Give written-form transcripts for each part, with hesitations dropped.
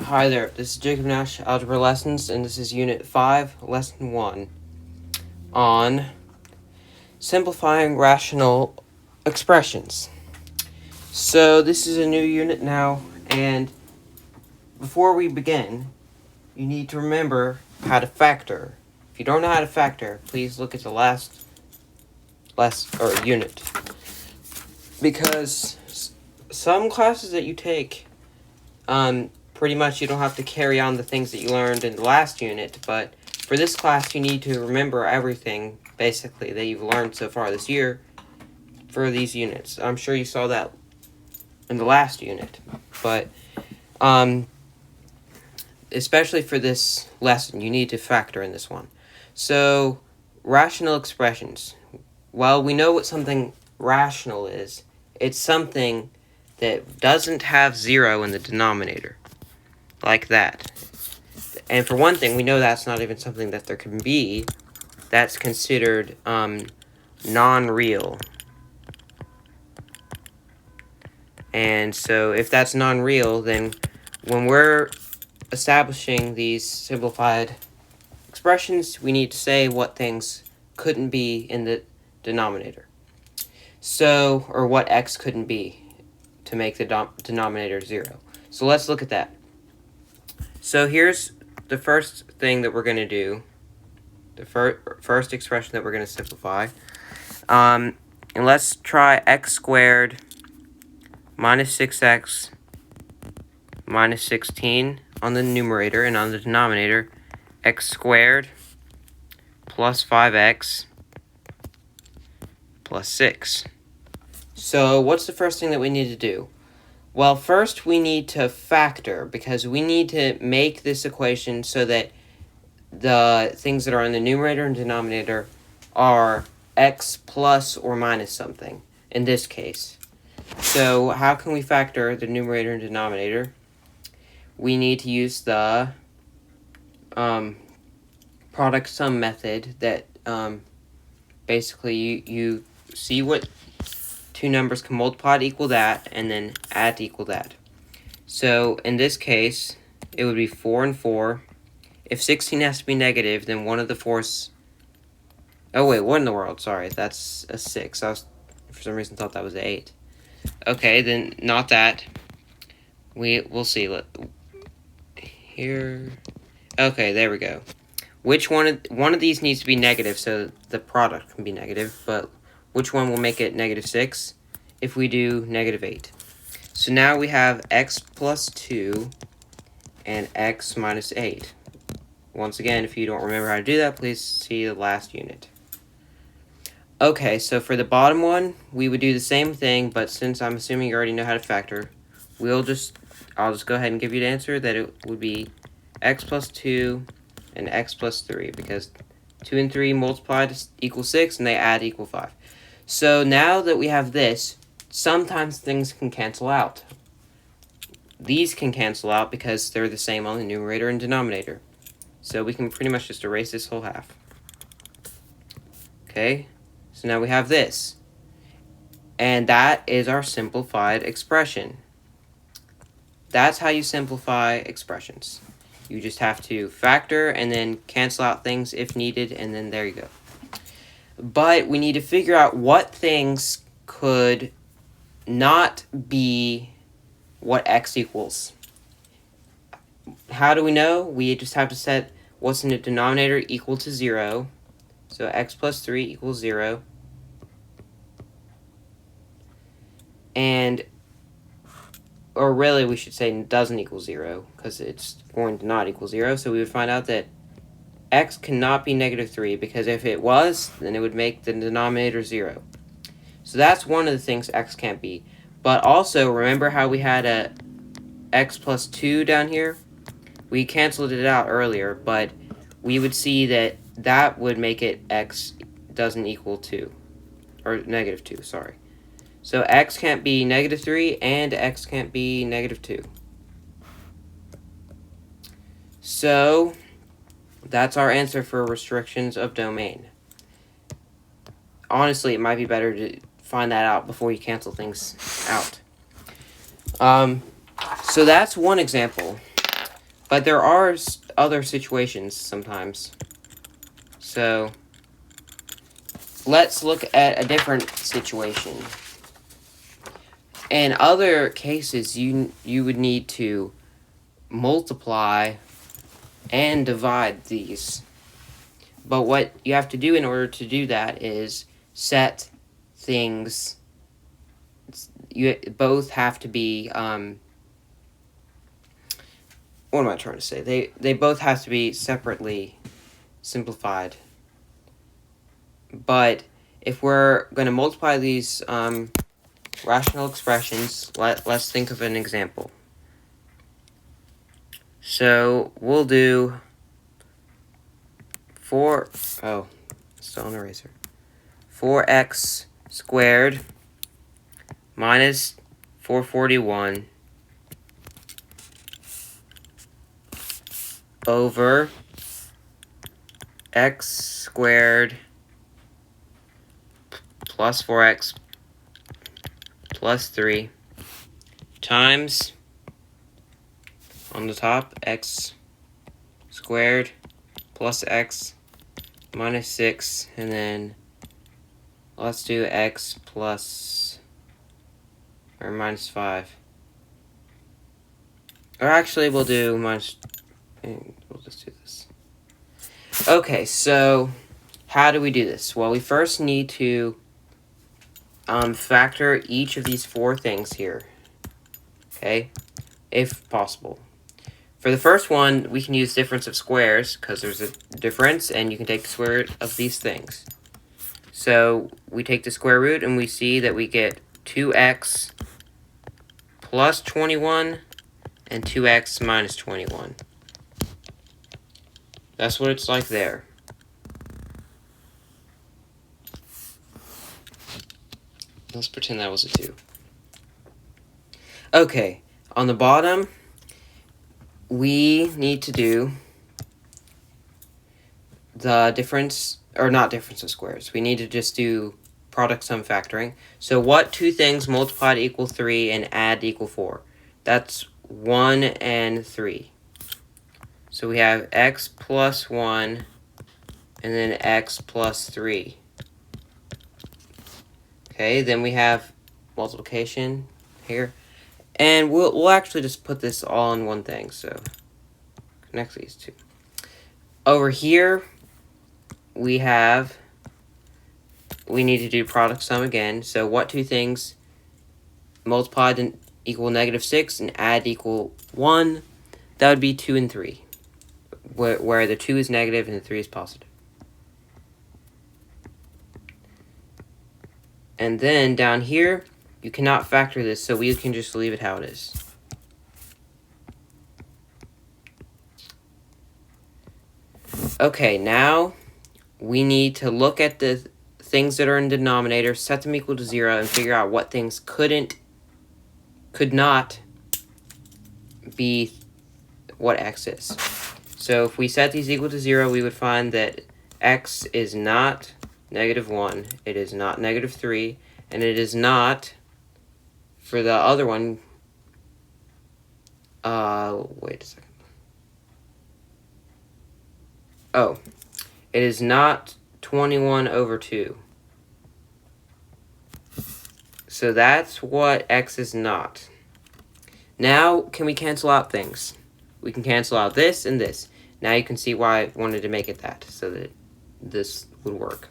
Hi there, this is Jacob Nash, Algebra Lessons, and this is Unit 5, Lesson 1, on simplifying rational expressions. So this is a new unit now, and before we begin, you need to remember how to factor. If you don't know how to factor, please look at the last unit. Because some classes that you take, pretty much you don't have to carry on the things that you learned in the last unit, but for this class you need to remember everything, basically, that you've learned so far this year for these units. I'm sure you saw that in the last unit, but especially for this lesson, you need to factor in this one. So, rational expressions. Well, we know what something rational is. It's something that doesn't have 0 in the denominator. Like that. And for one thing, we know that's not even something that there can be. That's considered non-real. And so if that's non-real, then when we're establishing these simplified expressions, we need to say what things couldn't be in the denominator. So, or what x couldn't be to make the denominator 0. So let's look at that. So here's the first thing that we're going to do, the first expression that we're going to simplify. And let's try x squared minus 6x minus 16 on the numerator, and on the denominator, x squared plus 5x plus 6. So what's the first thing that we need to do? Well, first we need to factor, because we need to make this equation so that the things that are in the numerator and denominator are x plus or minus something, in this case. So how can we factor the numerator and denominator? We need to use the product sum method that basically you see what two numbers can multiply to equal that, and then add to equal that. So in this case, it would be 4 and 4. If 16 has to be negative, then one of the 4's... Oh wait, what in the world? Sorry, that's a 6. I was, for some reason, thought that was an 8. Okay, then not that. We'll see. Here. Okay, there we go. Which one of these needs to be negative, so the product can be negative, but which one will make it negative 6? If we do negative 8. So now we have x plus 2 and x minus 8. Once again, if you don't remember how to do that, please see the last unit. Okay, so for the bottom one, we would do the same thing, but since I'm assuming you already know how to factor, I'll just go ahead and give you the answer that it would be x plus 2 and x plus 3, because 2 and 3 multiplied equal 6, and they add equal 5. So now that we have this, sometimes things can cancel out. These can cancel out because they're the same on the numerator and denominator. So we can pretty much just erase this whole half. Okay, so now we have this. And that is our simplified expression. That's how you simplify expressions. You just have to factor and then cancel out things if needed, and then there you go. But we need to figure out what things could not be what x equals. How do we know? We just have to set what's in the denominator equal to 0. So x plus 3 equals 0. And, or really we should say doesn't equal 0, because it's going to not equal 0. So we would find out that x cannot be negative 3, because if it was, then it would make the denominator 0. So that's one of the things x can't be. But also, remember how we had a x plus 2 down here? We canceled it out earlier, but we would see that that would make it x doesn't equal 2. Or negative 2, sorry. So x can't be negative 3, and x can't be negative 2. So that's our answer for restrictions of domain. Honestly, it might be better to find that out before you cancel things out. So that's one example. But there are other situations sometimes. So let's look at a different situation. In other cases, you would need to multiply and divide these. But what you have to do in order to do that is set things. You both have to be. What am I trying to say? They both have to be separately simplified. But if we're going to multiply these rational expressions, let's think of an example. So we'll do still an eraser. 4x squared minus 441 over x squared plus 4x plus 3 times, on the top, x squared plus x minus 6, and then let's do x plus, or minus 5. Or actually, we'll do minus, we'll just do this. Okay, so how do we do this? Well, we first need to factor each of these 4 things here, okay, if possible. For the first one, we can use difference of squares, because there's a difference, and you can take the square root of these things. So we take the square root, and we see that we get 2x plus 21 and 2x minus 21. That's what it's like there. Let's pretend that was a 2. Okay, on the bottom, we need to do the difference, or not difference of squares. We need to just do product sum factoring. So what 2 things multiplied equal 3 and add equal 4? That's 1 and 3. So we have x plus 1 and then x plus 3. Okay, then we have multiplication here. And we'll actually just put this all in one thing, so connect these 2. Over here, we need to do product sum again. So what 2 things multiplied and equal -6 and add equal 1? That would be 2 and 3, where the 2 is negative and the 3 is positive. And then down here, you cannot factor this, so we can just leave it how it is. Okay, now we need to look at the things that are in the denominator, set them equal to 0, and figure out what things could not be what x is. So if we set these equal to 0, we would find that x is not -1, it is not -3, and it is not, for the other one, wait a second. Oh, it is not 21 over 2. So that's what x is not. Now, can we cancel out things? We can cancel out this and this. Now you can see why I wanted to make it that, so that this would work.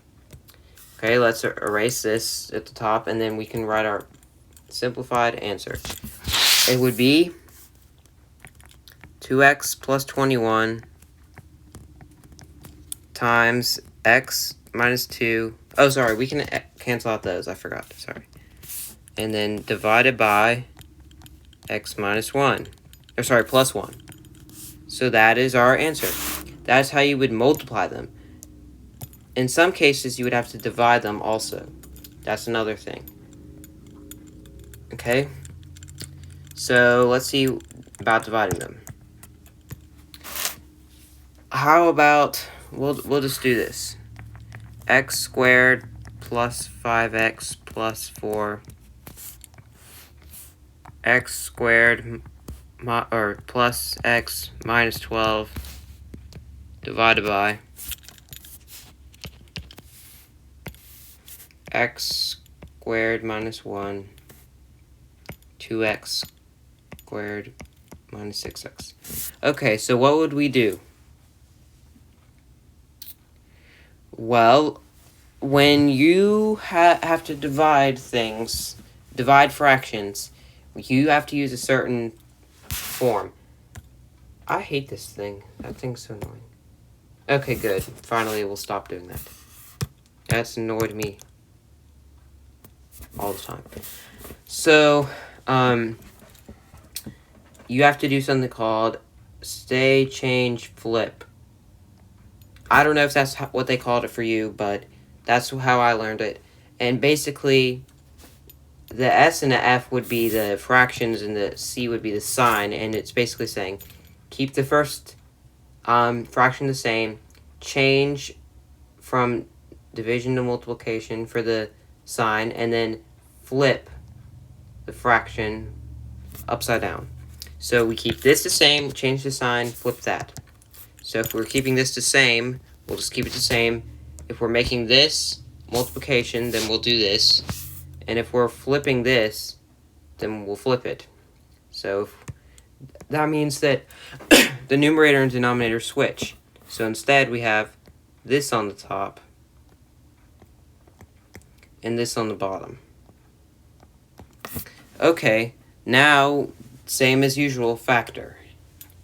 Okay, let's erase this at the top, and then we can write our simplified answer. It would be 2x plus 21 times x minus 2. Oh, sorry, we can cancel out those. I forgot. Sorry. And then divided by x minus 1. Or sorry, plus 1. So that is our answer. That's how you would multiply them. In some cases, you would have to divide them also. That's another thing. Okay? So let's see about dividing them. How about, we'll just do this. X squared plus 5x plus 4. X squared plus x minus 12 divided by x squared minus 1, 2x squared minus 6x. Okay, so what would we do? Well, when you have to divide things, divide fractions, you have to use a certain form. I hate this thing. That thing's so annoying. Okay, good. Finally, we'll stop doing that. That's annoyed me all the time. So, you have to do something called stay, change, flip. I don't know if that's what they called it for you, but that's how I learned it. And basically, the S and the F would be the fractions and the C would be the sign, and it's basically saying keep the first fraction the same, change from division to multiplication for the sign, and then flip the fraction upside down. So we keep this the same, change the sign, flip that. So if we're keeping this the same, we'll just keep it the same. If we're making this multiplication, then we'll do this. And if we're flipping this, then we'll flip it. So that means that the numerator and denominator switch. So instead we have this on the top and this on the bottom. Okay, now same as usual, factor.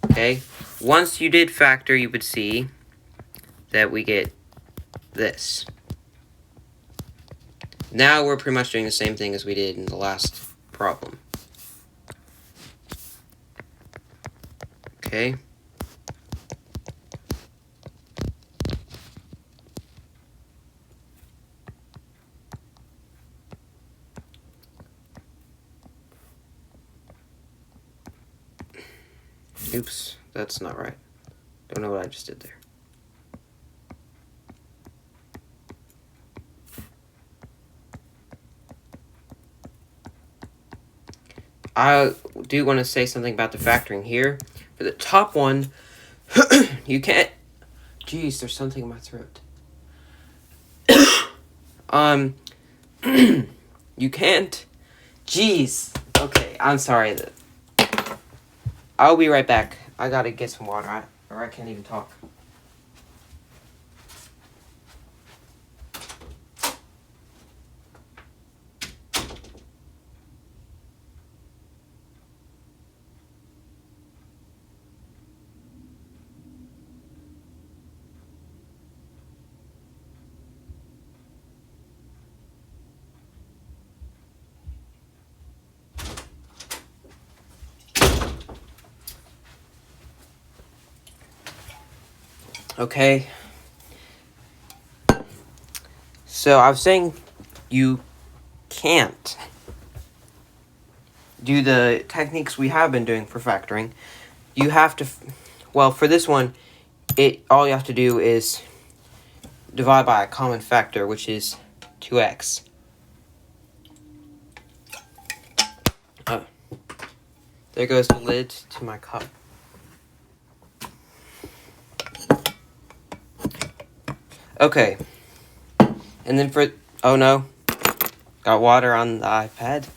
Okay, once you did factor, you would see that we get this. Now we're pretty much doing the same thing as we did in the last problem. Okay. Oops, that's not right. Don't know what I just did there. I do want to say something about the factoring here. For the top one, you can't... Jeez, there's something in my throat. You can't... Jeez. Okay, I'm sorry. I'll be right back. I gotta get some water, or I can't even talk. Okay. So I was saying you can't do the techniques we have been doing for factoring. You have to, well, for this one, all you have to do is divide by a common factor, which is 2x. There goes the lid to my cup. Okay. And then for... Oh, no. Got water on the iPad.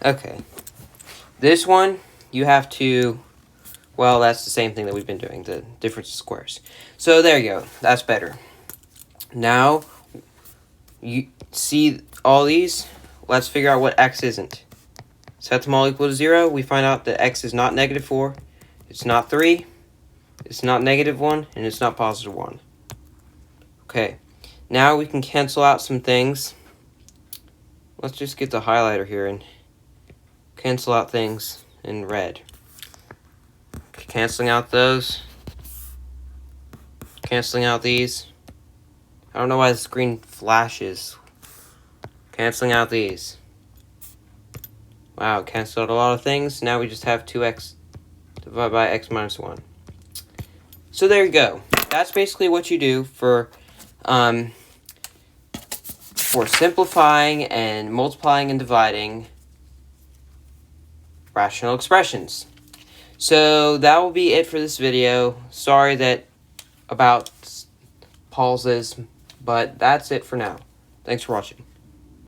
Okay. This one, you have to... Well, that's the same thing that we've been doing. The difference of squares. So, there you go. That's better. Now, you see all these? Let's figure out what x isn't. Set them all equal to 0. We find out that x is not negative 4. It's not 3. It's not negative 1, and it's not positive 1. Okay, now we can cancel out some things. Let's just get the highlighter here and cancel out things in red. Canceling out those. Canceling out these. I don't know why the screen flashes. Canceling out these. Wow, canceled out a lot of things. Now we just have 2x divided by x minus 1. So there you go. That's basically what you do for simplifying and multiplying and dividing rational expressions. So that will be it for this video. Sorry that about pauses, but that's it for now. Thanks for watching.